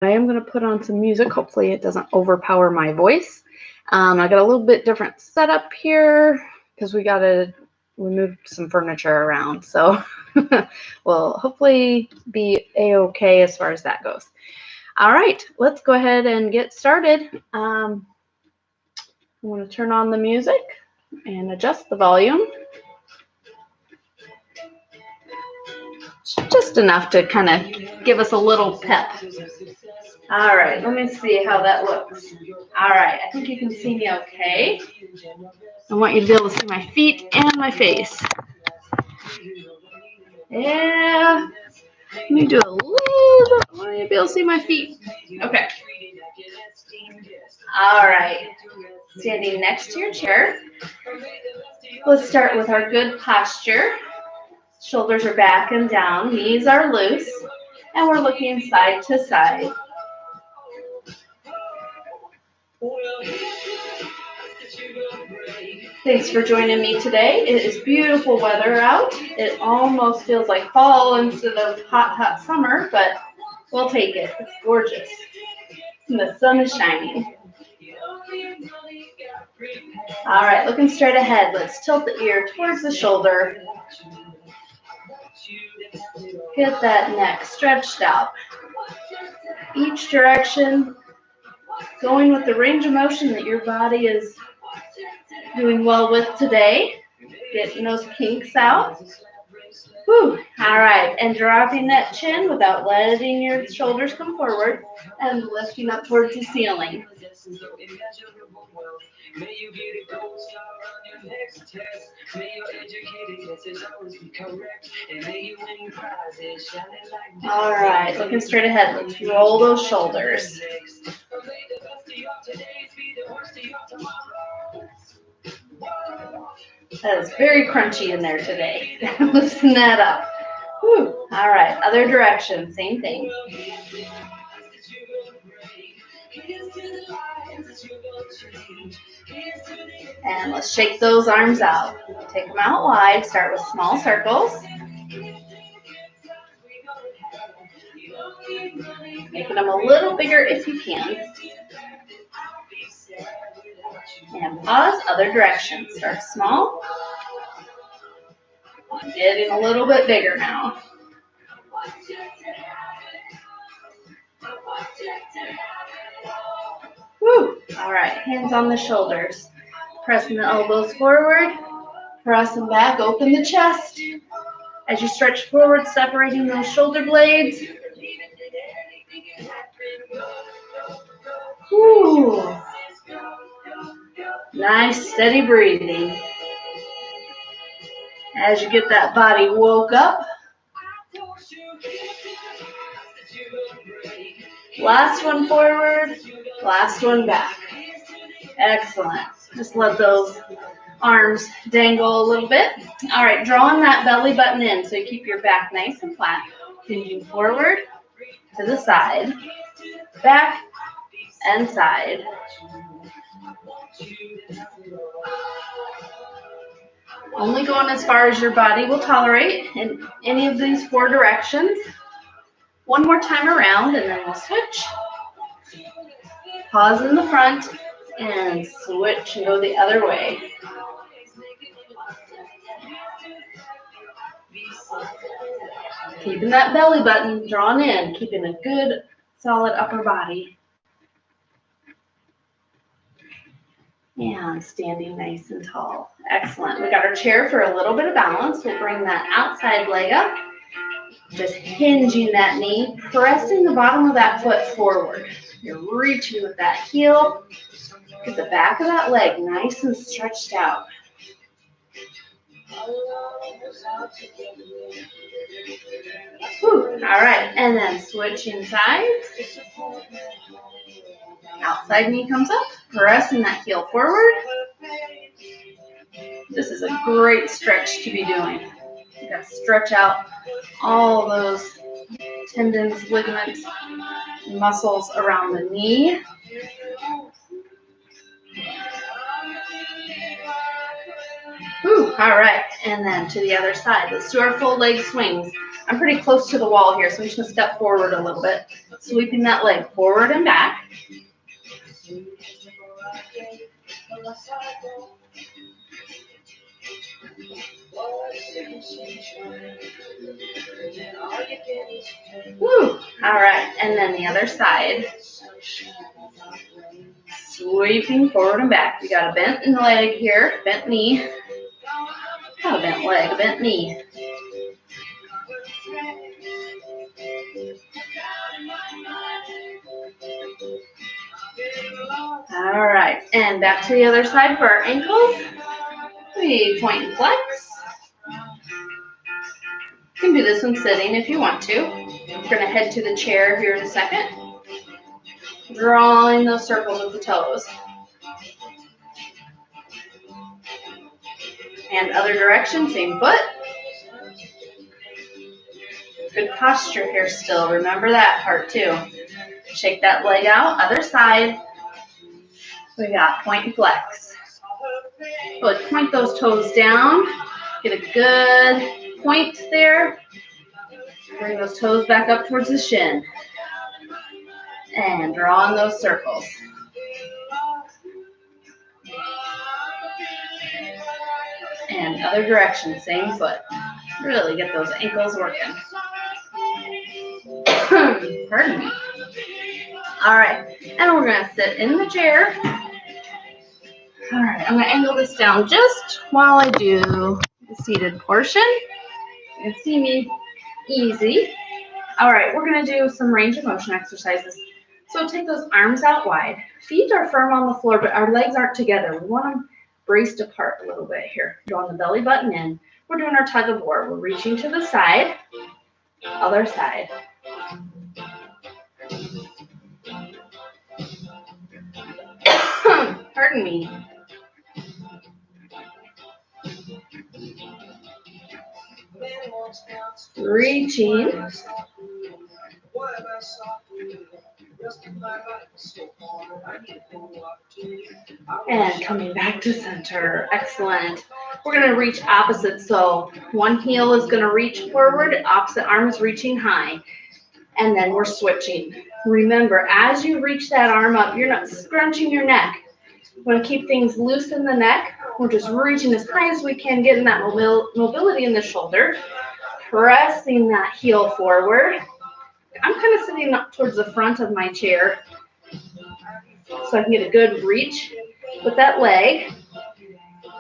I am going to put on some music. Hopefully it doesn't overpower my voice. I got a little bit different setup here because we moved some furniture around. So we'll hopefully be a-okay as far as that goes. All right, let's go ahead and get started. I'm going to turn on the music and adjust the volume. Just enough to kind of give us a little pep. All right, let me see how that looks. All right, I think you can see me okay. I want you to be able to see my feet and my face. Yeah, let me do a little bit. I want you to be able to see my feet. Okay. All right, standing next to your chair. Let's start with our good posture. Shoulders are back and down, knees are loose, and we're looking side to side. Thanks for joining me today. It is beautiful weather out. It almost feels like fall instead of hot summer, but we'll take it. It's gorgeous. And the sun is shining. All right, looking straight ahead. Let's tilt the ear towards the shoulder. Get that neck stretched out. Each direction, going with the range of motion that your body is doing well with today. Getting those kinks out. Whew. All right, and dropping that chin without letting your shoulders come forward and lifting up towards the ceiling. All right, looking straight ahead. Let's roll those shoulders. That is very crunchy in there today. Loosen that up. Whew. All right, other direction, same thing. And let's shake those arms out. Take them out wide. Start with small circles. Making them a little bigger if you can. And pause, other direction. Start small. Getting a little bit bigger now. Woo. All right, hands on the shoulders. Pressing the elbows forward. Press them back, open the chest. As you stretch forward, separating those shoulder blades. Woo. Nice, steady breathing. As you get that body woke up. Last one forward, last one back. Excellent. Just let those arms dangle a little bit. All right, drawing that belly button in so you keep your back nice and flat. Hinging forward, to the side, back, and side. Only going as far as your body will tolerate in any of these four directions. One more time around, and then we'll switch. Pause in the front, and switch and go the other way. Keeping that belly button drawn in, keeping a good, solid upper body. And standing nice and tall. Excellent. We got our chair for a little bit of balance. We'll bring that outside leg up. Just hinging that knee, pressing the bottom of that foot forward. You're reaching with that heel. Get the back of that leg nice and stretched out. Whew. All right, and then switching sides. Outside knee comes up, pressing that heel forward. This is a great stretch to be doing. You got to stretch out all those tendons, ligaments, muscles around the knee. Whew, all right, and then to the other side. Let's do our full leg swings. I'm pretty close to the wall here, so I'm just going to step forward a little bit. Sweeping that leg forward and back. Woo. All right, and then the other side. Sweeping forward and back. We got a bent leg here, bent knee. Not a bent leg, a bent knee. All right, and back to the other side for our ankles. We point and flex. You can do this one sitting if you want to. We're going to head to the chair here in a second. Drawing those circles with the toes. And other direction, same foot. Good posture here still. Remember that part too. Shake that leg out. Other side. We got point and flex. So point those toes down. Get a good point there. Bring those toes back up towards the shin. And draw on those circles. And other direction, same foot. Really get those ankles working. Pardon me. All right, and we're gonna sit in the chair. All right, I'm gonna angle this down just while I do the seated portion. You can see me easy. All right, we're gonna do some range of motion exercises. So take those arms out wide. Feet are firm on the floor, but our legs aren't together. We want them braced apart a little bit here. Drawing the belly button in. We're doing our tug of war. We're reaching to the side, other side. Pardon me. Reaching. And coming back to center. Excellent. We're going to reach opposite. So one heel is going to reach forward, opposite arm is reaching high. And then we're switching. Remember, as you reach that arm up, you're not scrunching your neck. You want to keep things loose in the neck. We're just reaching as high as we can, getting that mobility in the shoulder. Pressing that heel forward. I'm kind of sitting up towards the front of my chair so I can get a good reach with that leg.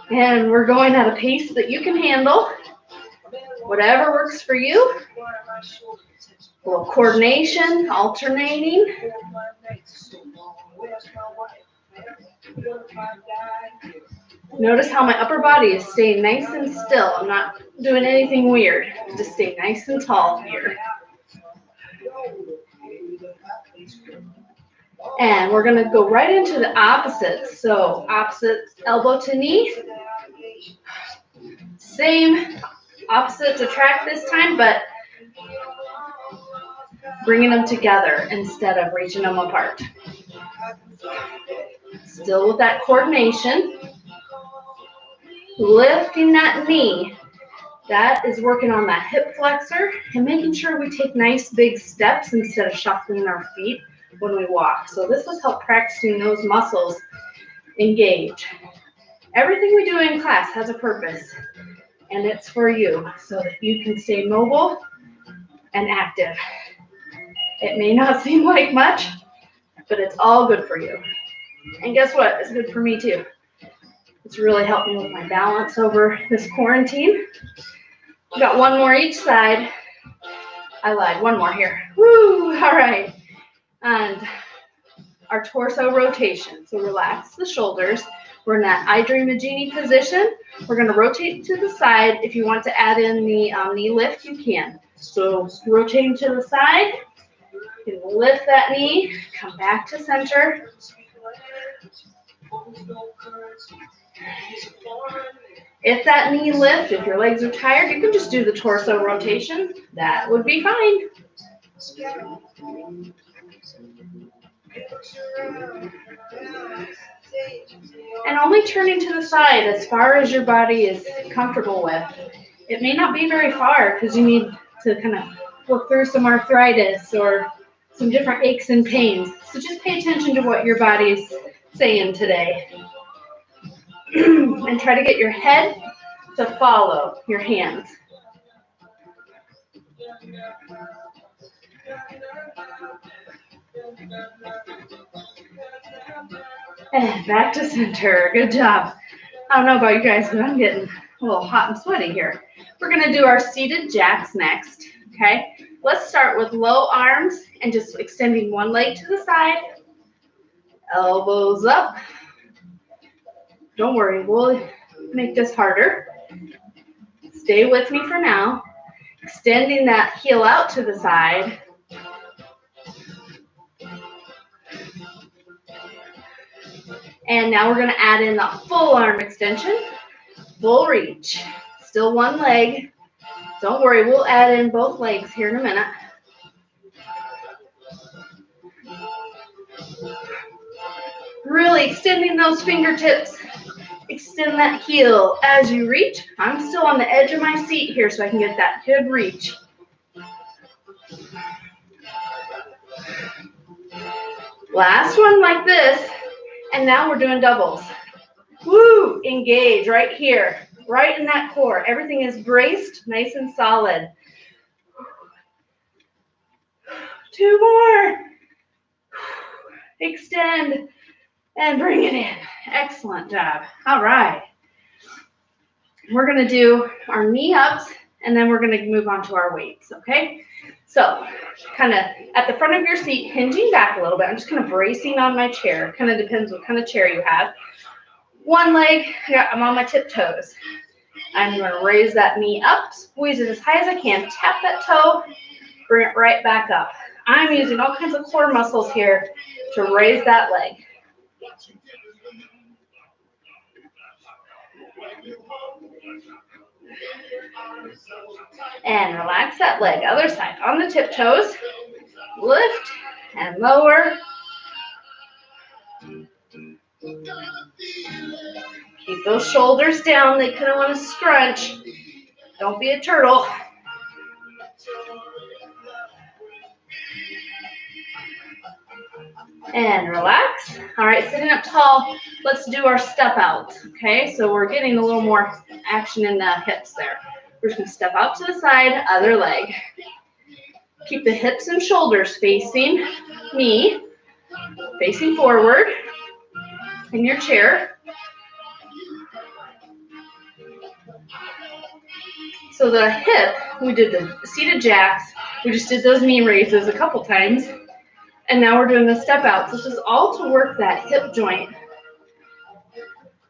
And we're going at a pace that you can handle. Whatever works for you. A little coordination, alternating. Notice how my upper body is staying nice and still. I'm not doing anything weird. Just stay nice and tall here. And we're going to go right into the opposites. So opposite elbow to knee. Same opposite to track this time, but bringing them together instead of reaching them apart. Still with that coordination. Lifting that knee. That is working on that hip flexor and making sure we take nice big steps instead of shuffling our feet when we walk. So this will help practicing those muscles engage. Everything we do in class has a purpose, and it's for you so that you can stay mobile and active. It may not seem like much, but it's all good for you. And guess what? It's good for me too. It's really helped me with my balance over this quarantine. We got one more each side. I lied, one more here. Woo, all right. And our torso rotation. So relax the shoulders. We're in that I Dream of Jeannie position. We're going to rotate to the side. If you want to add in the knee lift, you can. So rotating to the side. You can lift that knee, come back to center. If that knee lifts, if your legs are tired, you can just do the torso rotation. That would be fine. And only turning to the side as far as your body is comfortable with. It may not be very far because you need to kind of work through some arthritis or some different aches and pains. So just pay attention to what your body's saying today. And try to get your head to follow your hands. And back to center. Good job. I don't know about you guys, but I'm getting a little hot and sweaty here. We're going to do our seated jacks next, okay? Let's start with low arms and just extending one leg to the side. Elbows up. Don't worry, we'll make this harder. Stay with me for now. Extending that heel out to the side. And now we're going to add in the full arm extension, full reach. Still one leg. Don't worry, we'll add in both legs here in a minute. Really extending those fingertips. Extend that heel as you reach. I'm still on the edge of my seat here so I can get that good reach. Last one like this. And now we're doing doubles. Woo! Engage right here, right in that core. Everything is braced, nice and solid. 2 more. Extend and bring it in. Excellent job. All right. We're going to do our knee ups, and then we're going to move on to our weights, okay? So kind of at the front of your seat, hinging back a little bit. I'm just kind of bracing on my chair. Kind of depends what kind of chair you have. One leg, I'm on my tiptoes. I'm going to raise that knee up, squeeze it as high as I can, tap that toe, bring it right back up. I'm using all kinds of core muscles here to raise that leg. And relax that leg. Other side, on the tiptoes, lift and lower. Keep those shoulders down. They kind of want to scrunch. Don't be a turtle. And relax. All right, sitting up tall, let's do our step out. Okay, so we're getting a little more action in the hips there. We're just going to step out to the side, other leg. Keep the hips and shoulders facing me, facing forward in your chair. So the hip, we did the seated jacks. We just did those knee raises a couple times. And now we're doing the step outs. This is all to work that hip joint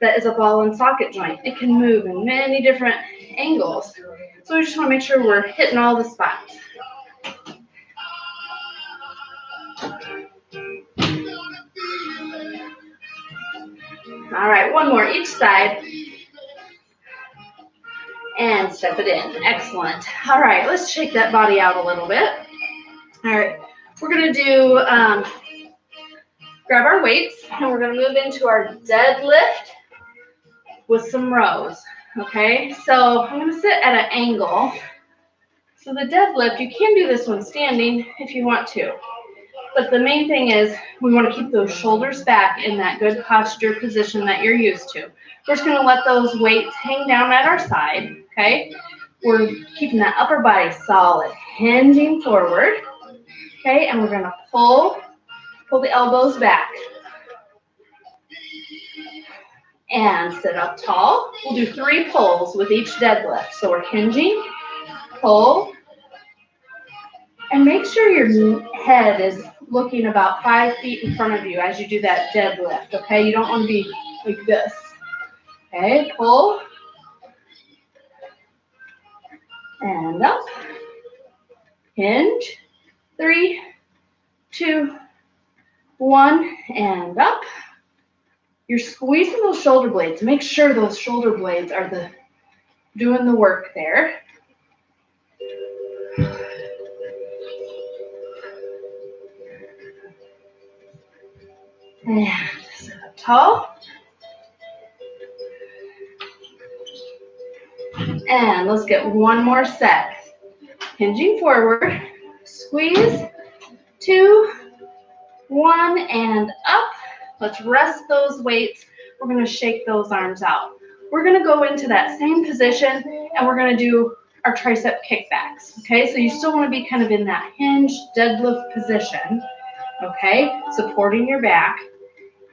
that is a ball and socket joint. It can move in many different angles. So we just want to make sure we're hitting all the spots. All right, one more each side. And step it in. Excellent. All right, let's shake that body out a little bit. All right, we're going to do, grab our weights, and we're going to move into our deadlift with some rows. Okay, so I'm going to sit at an angle. So the deadlift, you can do this one standing if you want to. But the main thing is we want to keep those shoulders back in that good posture position that you're used to. We're just going to let those weights hang down at our side, okay? We're keeping that upper body solid, hinging forward, okay? And we're going to pull the elbows back. And sit up tall. We'll do 3 pulls with each deadlift. So we're hinging, pull, and make sure your head is looking about 5 feet in front of you as you do that deadlift, okay? You don't want to be like this. Okay, pull. And up. Hinge. 3, 2, 1, and up. You're squeezing those shoulder blades. Make sure those shoulder blades are doing the work there. And sit up tall. And let's get one more set. Hinging forward, squeeze, 2, 1, and up. Let's rest those weights. We're going to shake those arms out. We're going to go into that same position and we're going to do our tricep kickbacks. Okay, so you still want to be kind of in that hinge deadlift position. Okay, supporting your back,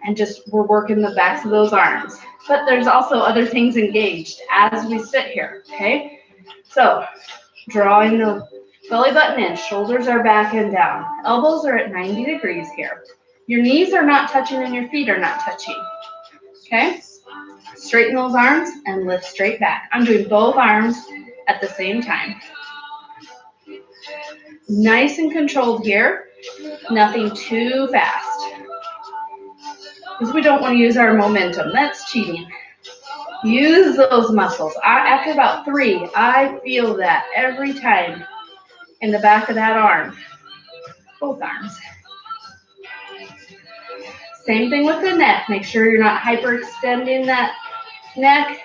and just we're working the backs of those arms. But there's also other things engaged as we sit here. Okay, so drawing the belly button in, shoulders are back and down, elbows are at 90 degrees here. Your knees are not touching and your feet are not touching. Okay, straighten those arms and lift straight back. I'm doing both arms at the same time. Nice and controlled here, nothing too fast, because we don't want to use our momentum. That's cheating. Use those muscles. After about 3, I feel that every time in the back of that arm, both arms. Same thing with the neck. Make sure you're not hyperextending that neck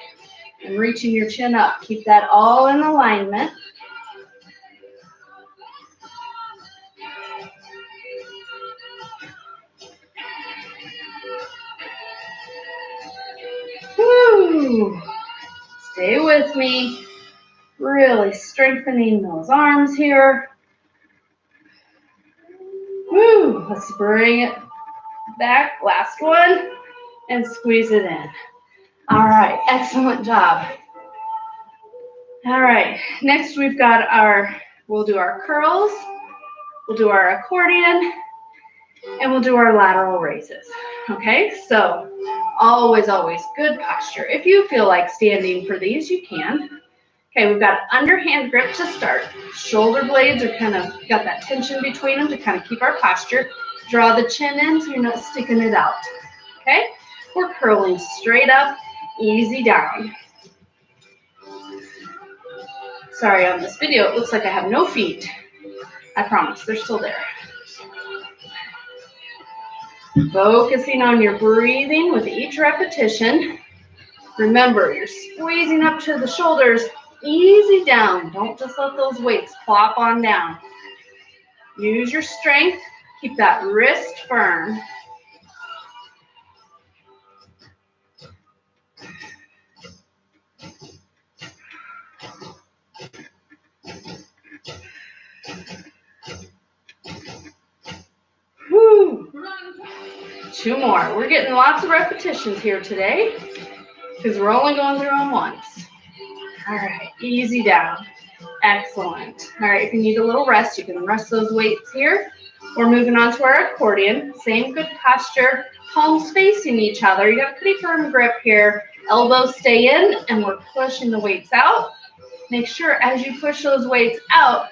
and reaching your chin up. Keep that all in alignment. Woo! Stay with me. Really strengthening those arms here. Woo! Let's bring it back. Last one. And squeeze it in. All right. Excellent job. All right. Next we've got we'll do our curls. We'll do our accordion. And we'll do our lateral raises. Okay, so always good posture. If you feel like standing for these, you can. Okay, we've got underhand grip to start. Shoulder blades are kind of got that tension between them to kind of keep our posture. Draw the chin in so you're not sticking it out. Okay, we're curling straight up, easy down. Sorry, on this video, it looks like I have no feet. I promise, they're still there. Focusing on your breathing with each repetition. Remember, you're squeezing up to the shoulders, easy down. Don't just let those weights plop on down. Use your strength. Keep that wrist firm. Whew. 2 more. We're getting lots of repetitions here today because we're only going through them once. All right, easy down. Excellent. All right, if you need a little rest, you can rest those weights here. We're moving on to our accordion. Same good posture, palms facing each other. You got a pretty firm grip here. Elbows stay in, and we're pushing the weights out. Make sure as you push those weights out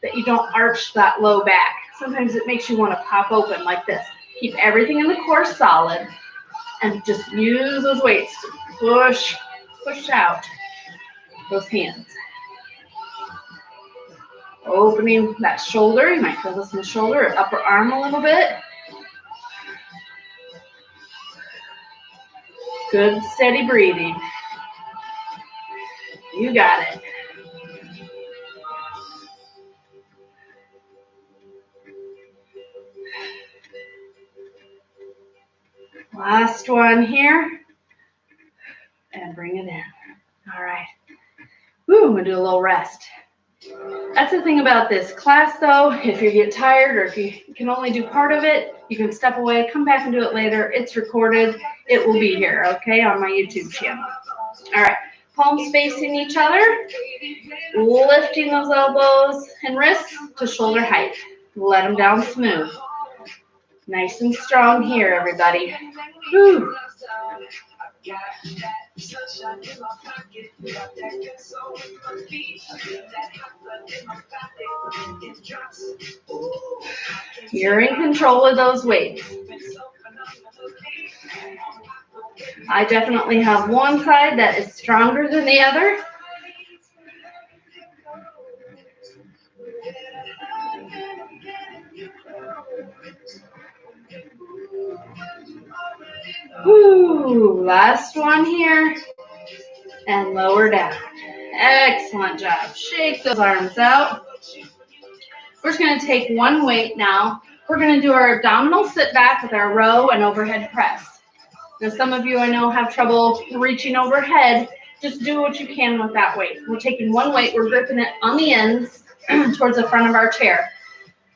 that you don't arch that low back. Sometimes it makes you want to pop open like this. Keep everything in the core solid, and just use those weights to push out those hands. Opening that shoulder. You might feel this in the shoulder or upper arm a little bit. Good, steady breathing. You got it. Last one here. And bring it in. All right. Woo, I'm going to do a little rest. That's the thing about this class, though. If you get tired or if you can only do part of it, you can step away, come back and do it later. It's recorded. It will be here, okay, on my YouTube channel. All right. Palms facing each other. Lifting those elbows and wrists to shoulder height. Let them down smooth. Nice and strong here, everybody. Woo. You're in control of those weights. I definitely have one side that is stronger than the other. Woo, last one here. And lower down. Excellent job. Shake those arms out. We're just going to take one weight now We're going to do our abdominal sit back with our row and overhead press. Now, some of you I know have trouble reaching overhead. Just do what you can with that weight. We're taking one weight, we're gripping it on the ends towards the front of our chair.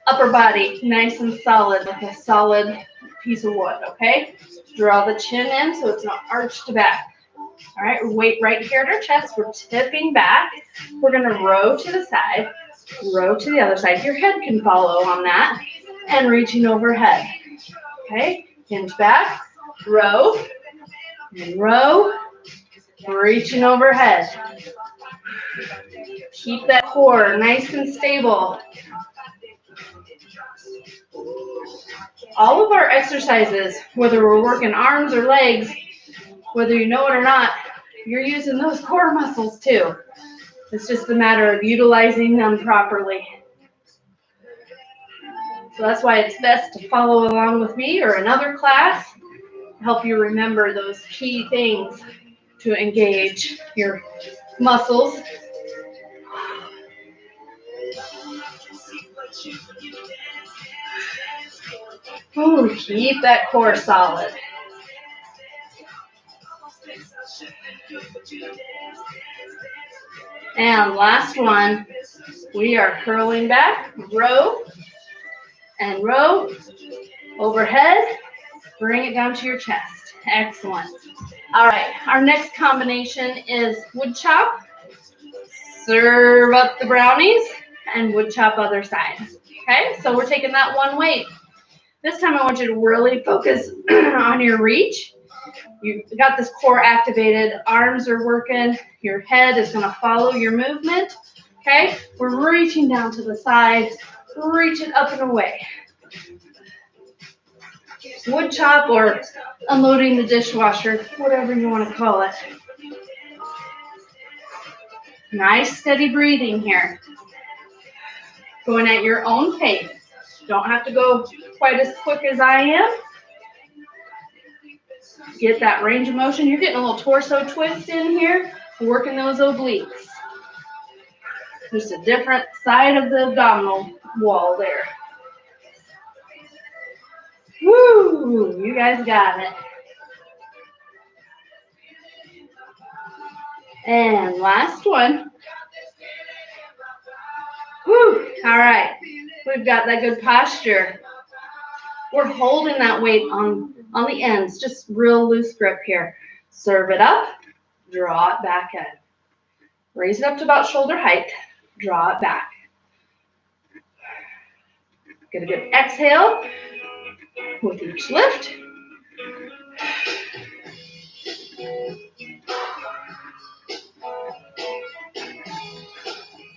Upper body nice and solid, like a solid piece of wood, okay? Draw the chin in so it's not arched back. All right, weight right here at our chest. We're tipping back. We're going to row to the side, row to the other side. Your head can follow on that. And reaching overhead. Okay, hinge back, row, and row, reaching overhead. Keep that core nice and stable. All of our exercises, whether we're working arms or legs, whether you know it or not, you're using those core muscles too. It's just a matter of utilizing them properly. So that's why it's best to follow along with me or another class to help you remember those key things to engage your muscles. Ooh, keep that core solid. And last one, we are curling back, row, and row, overhead, bring it down to your chest. Excellent. All right, our next combination is wood chop, serve up the brownies, and wood chop other side. Okay, so we're taking that one weight. This time I want you to really focus on your reach. You got this core activated, arms are working, your head is going to follow your movement. Okay, we're reaching down to the sides, reach it up and away. Wood chop or unloading the dishwasher, whatever you want to call it. Nice steady breathing here. Going at your own pace. Don't have to go quite as quick as I am. Get that range of motion. You're getting a little torso twist in here, working those obliques. Just a different side of the abdominal wall there. Woo! You guys got it. And last one. Woo! All right. We've got that good posture. We're holding that weight on the ends, just real loose grip here. Serve it up, draw it back in. Raise it up to about shoulder height, draw it back. Get a good exhale with each lift.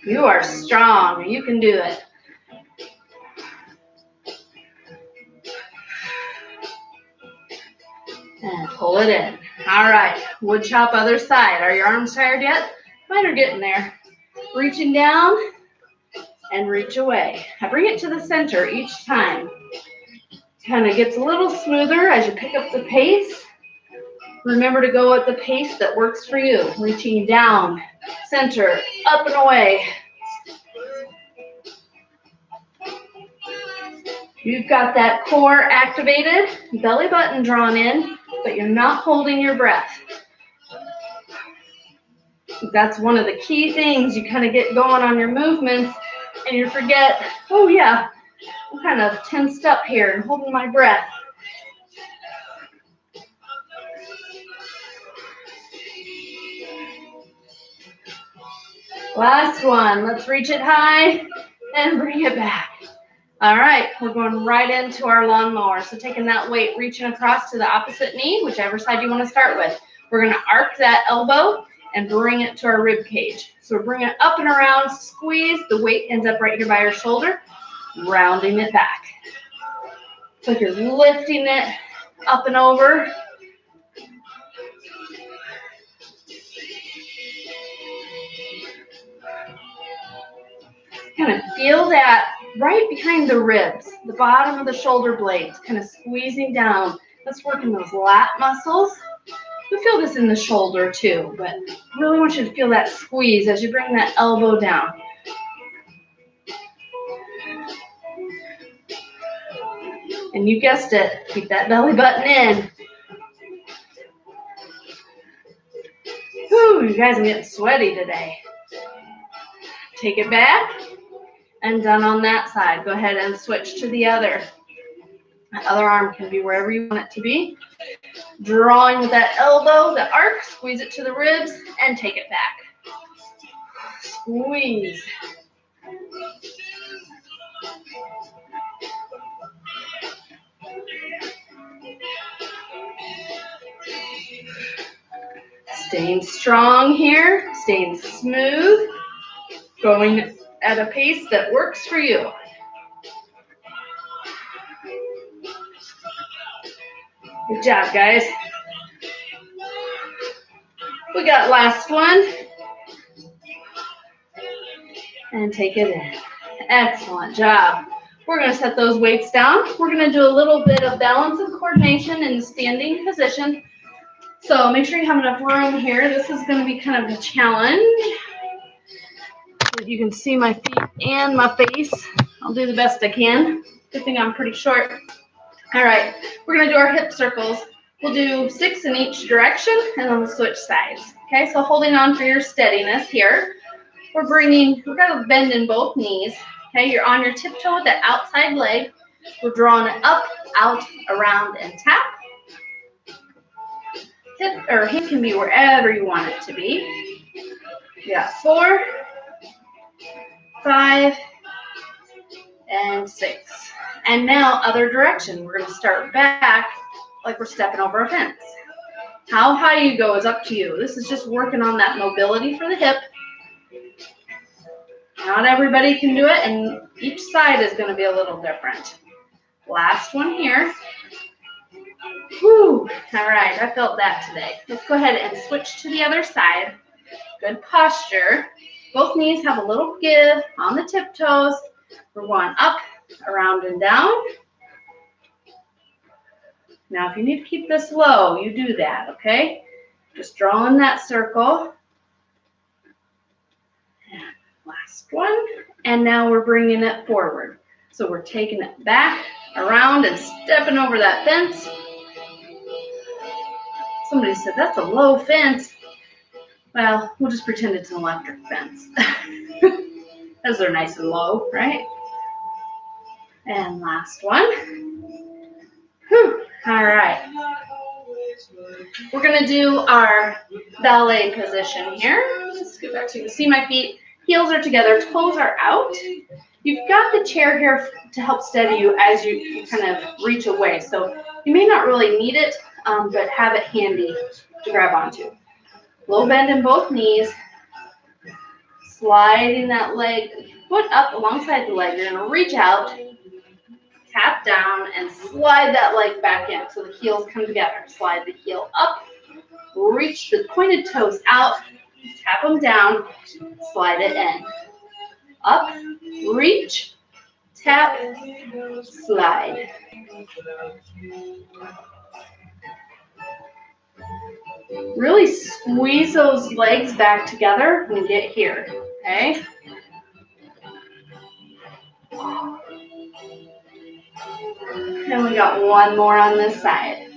You are strong, you can do it. And pull it in. All right, wood chop other side. Are your arms tired yet? Mine are getting there. Reaching down and reach away. I bring it to the center each time. Kind of gets a little smoother as you pick up the pace. Remember to go at the pace that works for you. Reaching down, center, up and away. You've got that core activated, belly button drawn in, but you're not holding your breath. That's one of the key things. You kind of get going on your movements and you forget, oh yeah, I'm kind of tensed up here and holding my breath. Last one. Let's reach it high and bring it back. All right, we're going right into our lawnmower. So taking that weight, reaching across to the opposite knee, whichever side you want to start with. We're going to arc that elbow and bring it to our rib cage. So we're bringing it up and around, squeeze. The weight ends up right here by your shoulder, rounding it back. So you're lifting it up and over. Kind of feel that right behind the ribs, the bottom of the shoulder blades, kind of squeezing down. Let's work in those lat muscles. You feel this in the shoulder too, but really want you to feel that squeeze as you bring that elbow down. And you guessed it, keep that belly button in. Whew, you guys are getting sweaty today. Take it back, and done on that side. Go ahead and switch to the other. The other arm can be wherever you want it to be. Drawing with that elbow, the arc, squeeze it to the ribs, and take it back. Squeeze. Staying strong here, staying smooth, going at a pace that works for you. Good job, guys. We got last one. And take it in. Excellent job. We're going to set those weights down. We're going to do a little bit of balance and coordination in the standing position. So make sure you have enough room here. This is going to be kind of a challenge. You can see my feet and my face. I'll do the best I can. Good thing I'm pretty short. All right, we're going to do our hip circles. We'll do 6 in each direction, and then we'll switch sides. Okay, so holding on for your steadiness here. We're got to bend in both knees. Okay, you're on your tiptoe with that outside leg. We're drawing it up, out, around, and tap. Hip or hand can be wherever you want it to be. You got 4, 5, and 6. And now other direction. We're going to start back like we're stepping over a fence. How high you go is up to you. This is just working on that mobility for the hip. Not everybody can do it, and each side is going to be a little different. Last one here. Whew. All right, I felt that today. Let's go ahead and switch to the other side. Good posture. Both knees have a little give on the tiptoes. We're going up, around, and down. Now, if you need to keep this low, you do that, okay? Just drawing that circle. Last one. And now we're bringing it forward. So we're taking it back, around, and stepping over that fence. Somebody said, that's a low fence. Well, we'll just pretend it's an electric fence. Those are nice and low, right? And last one. Whew. All right. We're going to do our ballet position here. Let's get back to you. See my feet. Heels are together. Toes are out. You've got the chair here to help steady you as you kind of reach away. So you may not really need it, but have it handy to grab onto. Low bend in both knees. Sliding that leg, foot up alongside the leg. You're going to reach out, tap down, and slide that leg back in so the heels come together. Slide the heel up, reach the pointed toes out, tap them down, slide it in. Up, reach, tap, slide. Really squeeze those legs back together when you get here, okay? And we got one more on this side.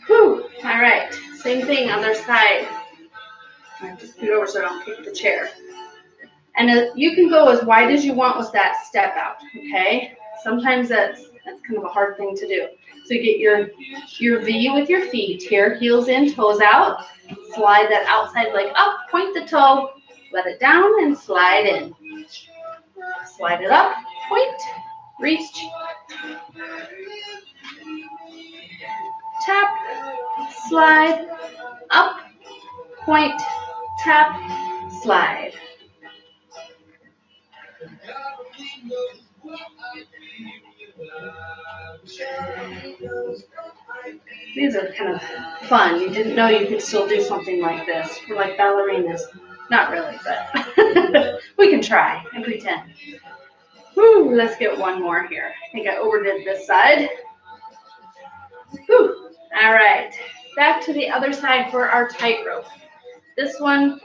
Whew. All right, same thing, other side. I have to scoot over so I don't kick the chair. And you can go as wide as you want with that step out, okay? Sometimes that's kind of a hard thing to do. So you get your V with your feet here, heels in, toes out. Slide that outside leg up, point the toe, let it down, and slide in. Slide it up, point, reach, tap, slide, up, point, tap, slide. These are kind of fun. You didn't know you could still do something like this. We're like ballerinas. Not really, but we can try and pretend. Woo, let's get one more here. I think I overdid this side. Woo. All right, back to the other side for our tightrope. This one,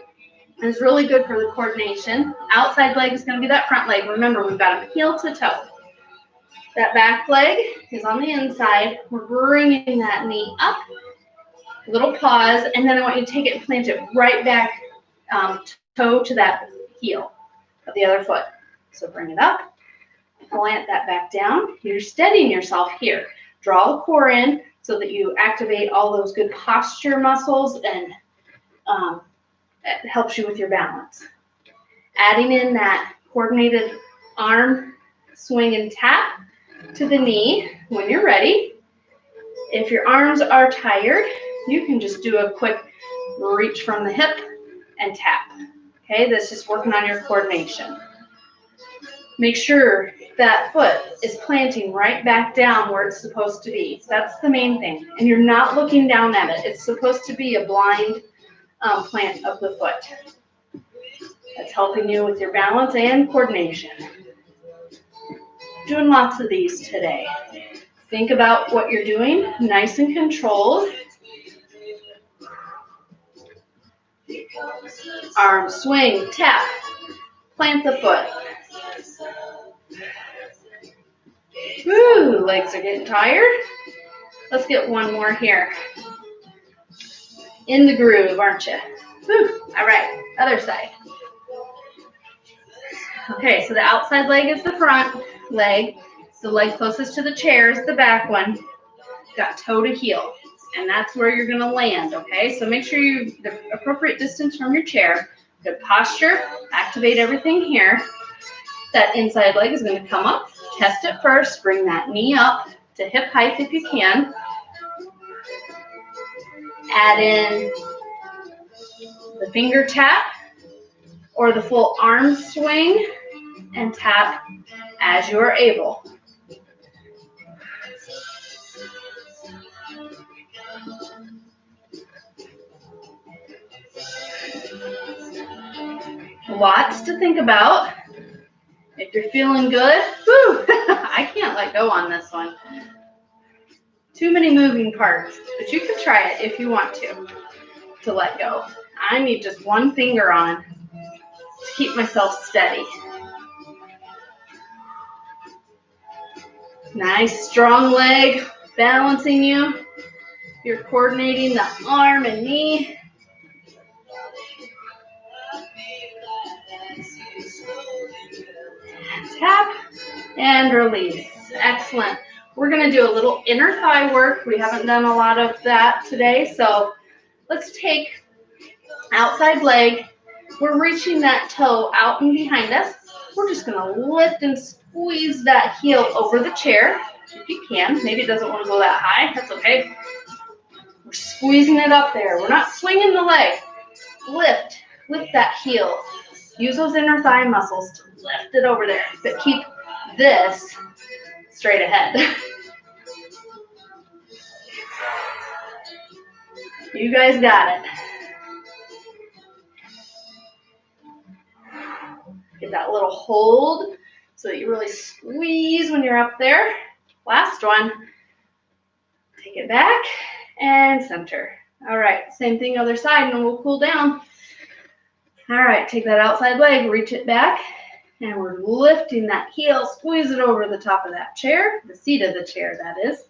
It's really good for the coordination. Outside leg is going to be that front leg. Remember, we've got them heel to toe. That back leg is on the inside. We're bringing that knee up. Little pause, and then I want you to take it and plant it right back toe to that heel of the other foot. So bring it up, plant that back down. You're steadying yourself here. Draw the core in so that you activate all those good posture muscles, and it helps you with your balance. Adding in that coordinated arm swing and tap to the knee when you're ready. If your arms are tired, you can just do a quick reach from the hip and tap. Okay, that's just working on your coordination. Make sure that foot is planting right back down where it's supposed to be. That's the main thing. And you're not looking down at it. It's supposed to be a blind plant of the foot. That's helping you with your balance and coordination. Doing lots of these today. Think about what you're doing, nice and controlled. Arm swing, tap, plant the foot. Woo, legs are getting tired. Let's get one more here. In the groove, aren't you? Woo. All right, other side. Okay, so the outside leg is the front leg. The leg closest to the chair is the back one. Got toe to heel, and that's where you're gonna land, okay? So make sure you the appropriate distance from your chair. Good posture, activate everything here. That inside leg is gonna come up. Test it first, bring that knee up to hip height if you can. Add in the finger tap or the full arm swing and tap as you are able. Lots to think about. If you're feeling good, woo, I can't let go on this one. Too many moving parts, but you can try it if you want to let go. I need just one finger on to keep myself steady. Nice, strong leg, balancing you. You're coordinating the arm and knee. Tap and release. Excellent. We're going to do a little inner thigh work. We haven't done a lot of that today, so let's take outside leg. We're reaching that toe out and behind us. We're just going to lift and squeeze that heel over the chair if you can. Maybe it doesn't want to go that high. That's okay. We're squeezing it up there. We're not swinging the leg. Lift that heel. Use those inner thigh muscles to lift it over there, but keep this straight ahead. You guys got it. Get that little hold so that you really squeeze when you're up there. Last one. Take it back and center. All right, same thing other side, and we'll cool down. All right, take that outside leg, reach it back, and we're lifting that heel, squeeze it over the top of that chair, the seat of the chair, that is.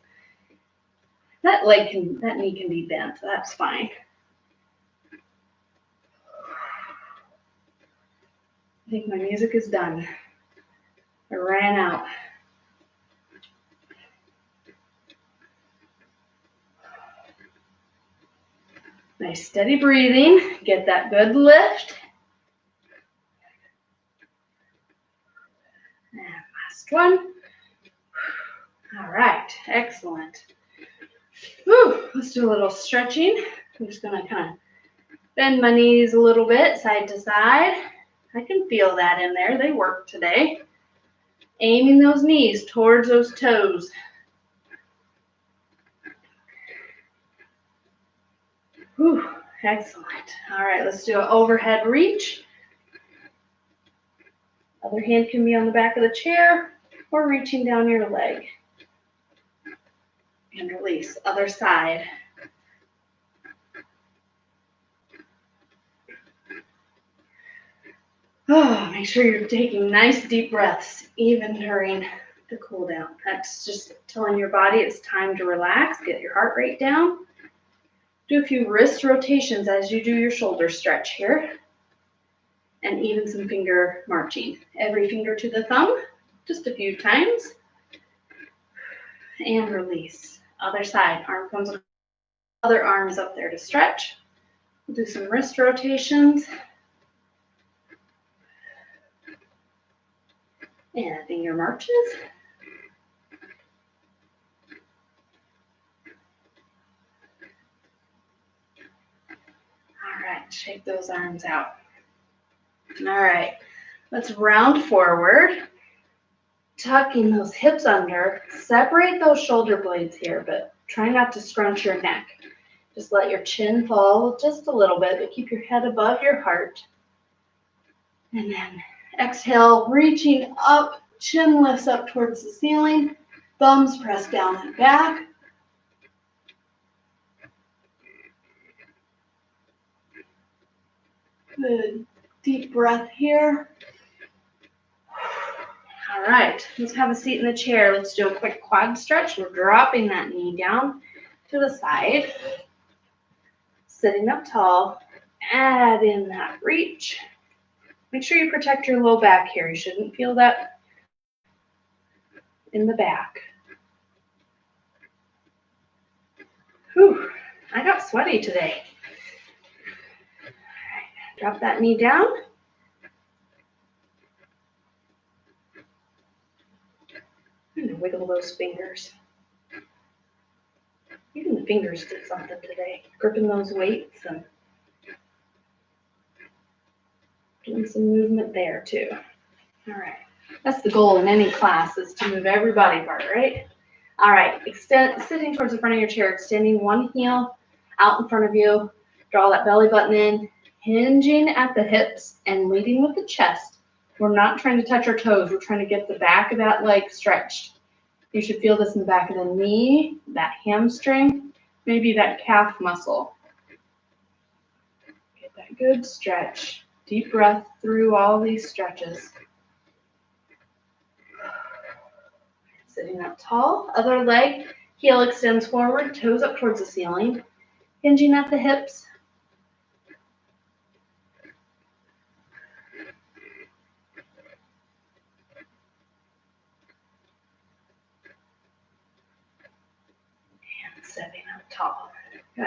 That knee can be bent, that's fine. I think my music is done. I ran out. Nice steady breathing. Get that good lift. And last one. All right, excellent. Whew, let's do a little stretching. I'm just going to kind of bend my knees a little bit, side to side. I can feel that in there. They work today. Aiming those knees towards those toes. Whew, excellent. All right, let's do an overhead reach. Other hand can be on the back of the chair or reaching down your leg. And release. Other side. Oh, make sure you're taking nice deep breaths even during the cool down. That's just telling your body it's time to relax, get your heart rate down. Do a few wrist rotations as you do your shoulder stretch here. And even some finger marching. Every finger to the thumb, just a few times. And release. Other side, arm comes up, other arm is up there to stretch. We'll do some wrist rotations. And finger marches. All right, shake those arms out. All right, let's round forward, tucking those hips under. Separate those shoulder blades here, but try not to scrunch your neck. Just let your chin fall just a little bit, but keep your head above your heart. And then exhale, reaching up, chin lifts up towards the ceiling, thumbs press down and back. Good, deep breath here. All right, let's have a seat in the chair. Let's do a quick quad stretch. We're dropping that knee down to the side. Sitting up tall, add in that reach. Make sure you protect your low back here. You shouldn't feel that in the back. Whew, I got sweaty today. All right, drop that knee down. And wiggle those fingers. Even the fingers did something today. Gripping those weights and doing some movement there too. All right. That's the goal in any class, is to move every body part, right? All right. Extend, sitting towards the front of your chair, extending one heel out in front of you. Draw that belly button in, hinging at the hips and leading with the chest. We're not trying to touch our toes. We're trying to get the back of that leg stretched. You should feel this in the back of the knee, that hamstring, maybe that calf muscle. Get that good stretch. Deep breath through all these stretches. Sitting up tall, other leg, heel extends forward, toes up towards the ceiling, hinging at the hips. And sitting up tall. Good.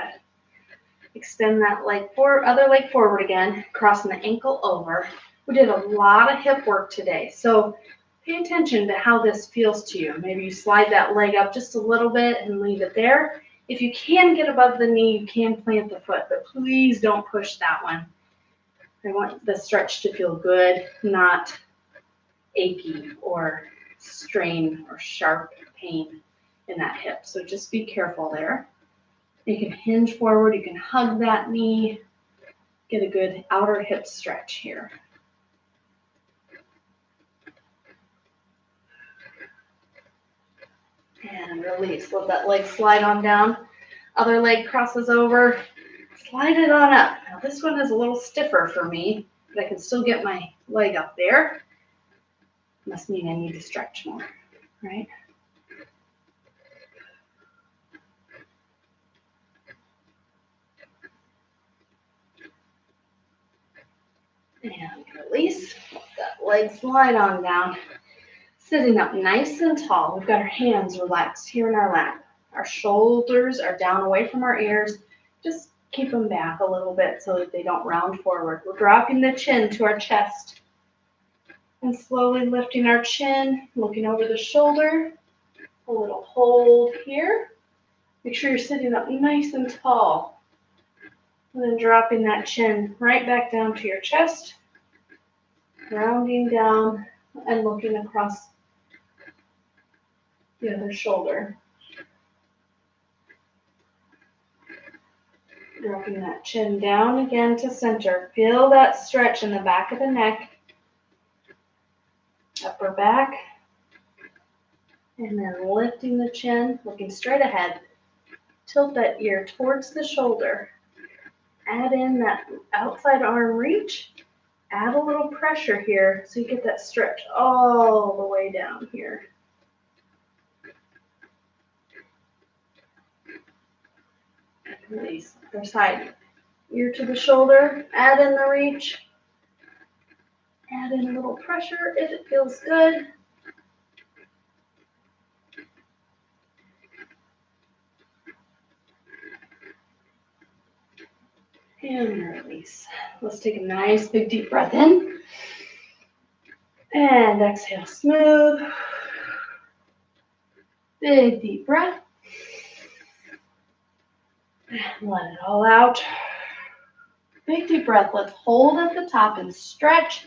Extend that leg forward, other leg forward again, crossing the ankle over. We did a lot of hip work today, so pay attention to how this feels to you. Maybe you slide that leg up just a little bit and leave it there. If you can get above the knee, you can plant the foot, but please don't push that one. I want the stretch to feel good, not achy or strain or sharp pain in that hip. So just be careful there. You can hinge forward, you can hug that knee, get a good outer hip stretch here. And release, let that leg slide on down. Other leg crosses over, slide it on up. Now this one is a little stiffer for me, but I can still get my leg up there. Must mean I need to stretch more, right? And release, let that leg slide on down. Sitting up nice and tall, we've got our hands relaxed here in our lap. Our shoulders are down away from our ears. Just keep them back a little bit so that they don't round forward. We're dropping the chin to our chest and slowly lifting our chin, looking over the shoulder. A little hold here. Make sure you're sitting up nice and tall. And then dropping that chin right back down to your chest, rounding down and looking across the other shoulder. Dropping that chin down again to center. Feel that stretch in the back of the neck, upper back, and then lifting the chin, looking straight ahead. Tilt that ear towards the shoulder. Add in that outside arm reach. add a little pressure here so you get that stretch all the way down here. Release. Other side. Ear to the shoulder. Add in the reach. Add in a little pressure if it feels good. And release. Let's take a nice big deep breath in. And exhale, smooth. Big deep breath. And let it all out. Big deep breath. Let's hold at the top and stretch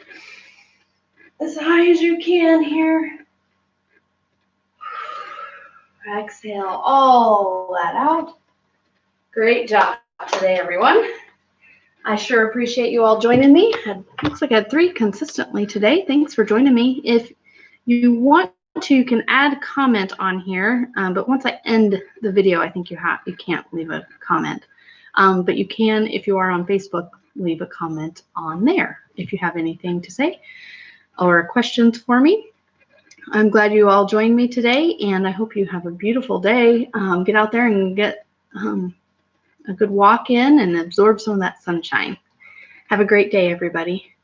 as high as you can here. Exhale all that out. Great job today, everyone. I sure appreciate you all joining me. Looks like I had 3 consistently today. Thanks for joining me. If you want to, you can add comment on here, but once I end the video, I think you can't leave a comment. But you can, if you are on Facebook, leave a comment on there if you have anything to say or questions for me. I'm glad you all joined me today, and I hope you have a beautiful day. Get out there and get a good walk in and absorb some of that sunshine. Have a great day, everybody.